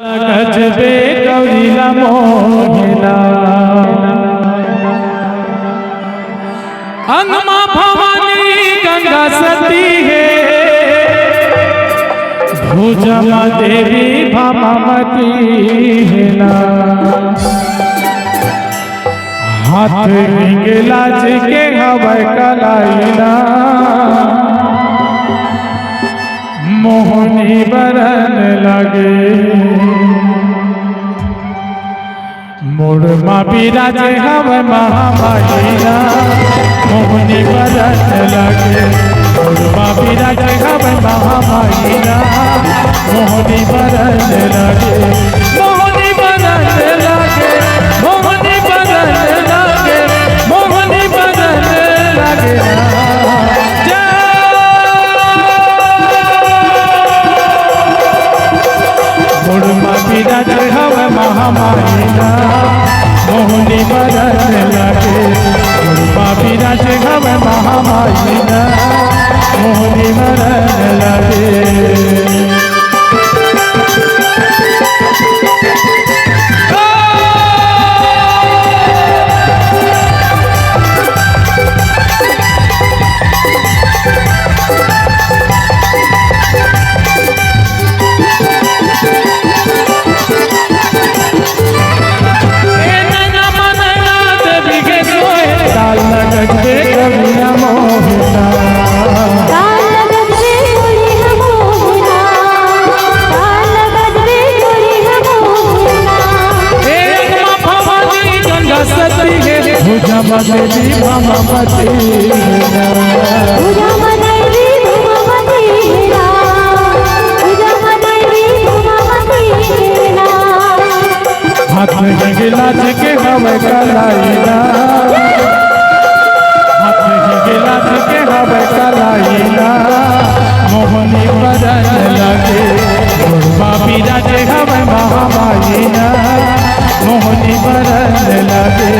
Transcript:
गजबे गौरीला मोहिना अंगमा भवानी गंगा सती है भुजमा देवी भामावती है ना हाथ रिंगला के हवै कलाइना मोहनी बरन लगे मोड़मा बिराजे हवै महामाईना मोहनी बरन लगे मोड़मा बिराजे हवै महामाईना मोहनी बरन लगे मोहनी बरन लगे मोहनी बरन लगे मोहनी बरन लगे मोड़मा बिराजे हवै महामाईना मोहनी बरन लगे मोड़मा बिराजे हवै महामाईना मोहनी बरन लगे गजबे गौरीला मोहिना गंगा सती है भुजमा देवी भामावती हाथ हिंगला के हवै कलाइना के हवै कलाइना मोहनी बरन लगे मोड़मा बिराजे हवै महामाईना मोहनी बरन लगे।